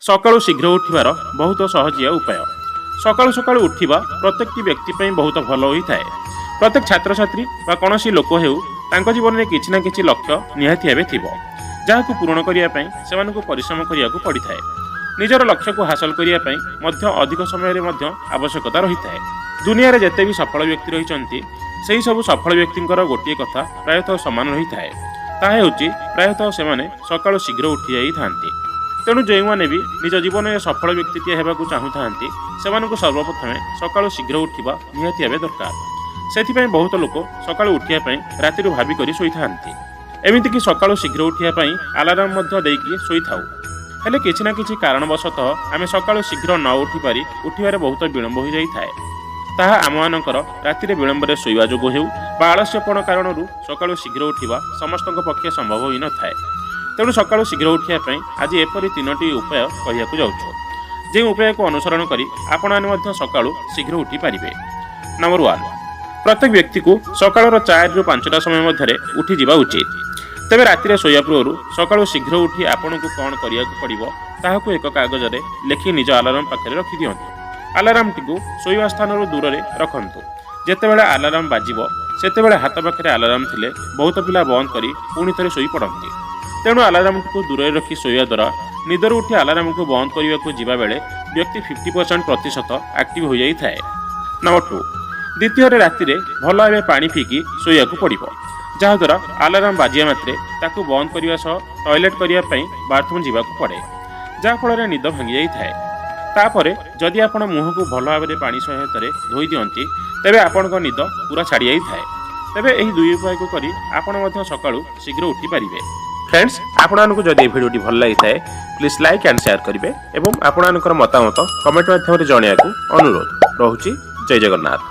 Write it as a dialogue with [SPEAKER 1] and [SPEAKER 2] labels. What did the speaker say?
[SPEAKER 1] सकाळु शीघ्र उठिबार बहुत सहजिया उपाय। सकाळु सकाळु उठिबा प्रत्येकटी व्यक्ति पई बहुत भल होइथाए। प्रत्येक छात्र छात्री बा कोनोसी लोक हेउ तांको जीवन में किछि ना किछि लक्ष्य निहाती हेबे थिबो, जाहाकु पूर्ण करिया पई सेमानकु परिश्रम करियाकु पड़िथाए। निजर लक्ष्य को हासिल करिया पई मध्य अधिक समय रे मध्य आवश्यकता रहिथाए। दुनिया रे जते भी सफल व्यक्ति रहिचंती सेही सब सफल व्यक्तिंकर गोटिए कथा प्रायतः समान रहिथाए, ताहा हेउची प्रायतः सेमाने सकाळु शीघ्र उठी जाई थांती। तेणु जो मैंने भी निज जीवन में सफल व्यक्तिटीए हेबाकु चाहूथांती सेमानकु सर्वप्रथमे सकाळु शीघ्र उठिबा निहाती हेबे दरकार। सेथिपई बहुत लोक सकाळु उठिया पई रातिरु भाबी करी सोईथांती। एमिति कि सकाळु शीघ्र उठिया पई अलार्म मध्य देइकी सोईथाउ, हेले किछि ना किछि कारणवशतः आमे सकाळु शीघ्र न उठी पारी उठिबारे बहुत विलंब हो जाई थाए। ताहा आममानकर रातिरे विलंबरे सोइबा जोगु हेउ बा आलस्यपण कारणरू सकाळु शीघ्र उठिबा समस्तक पक्षे संभव होई न थाए। तेणु सकाळु शीघ्र उठिया पई आज एपरि तीनोटी उपाय कहियाकु जाउछु, जे उपाय को अनुसरण करी आपण माने मध्य सकाळु शीघ्र उठी पारिबे। नंबर 1, प्रत्येक व्यक्ति को सकाळर 4 रु 5टा समय मध्यरे उठी जिबा उचित। तेबे रातिरे सोया पूर्वरु सकाळु शीघ्र उठी आपणकु कोन करियाकु पड़िबो ताहाकु एक कागज रे लेखि निज अलार्म पाखरे रखि दियंतु। अलार्म टिकु सोइबा स्थानरु दूर रे रखंतु। जेतेबेले अलार्म बाजिबो सेतेबेले हाथ पाखरे अलार्म थिले बहुत पिला बंद करी पुणी थरे सोई पड़ंती। तेणु अलार्म को दूर रखी शोया द्वारा निदर उठी अलार्म को बंद करने को जीवा बेले व्यक्ति 50% एक्टिव हो जाई थाए। नंबर 2, द्वितीय राति रे भल भाव पानी पीकी शोया को पड़िबो, जहाद्वारा अलार्म बाजिया मात्रे ताकू बंद करने सह टॉयलेट करने बाथरूम जीवाकू पड़े, जहाँफल निद भांगी जाई थाए। तापरे जदि आपण मुह को भल भाव पानी सहायता धोई दियंती तेबे आपणक निद पूरा छाड़ी जाई थाए। तेबे एही दुई उपाय को करी आपण मध्य सकाळु शीघ्र उठी पारिबे। फ्रेंड्स, आपको जदि भिडियोटी भल लगी थाए प्लीज लाइक एंड शेयर करेंगे और आपणकर मतामत कमेंट माध्यम जनवाक अनुरोध। रहुछि। जय जगन्नाथ।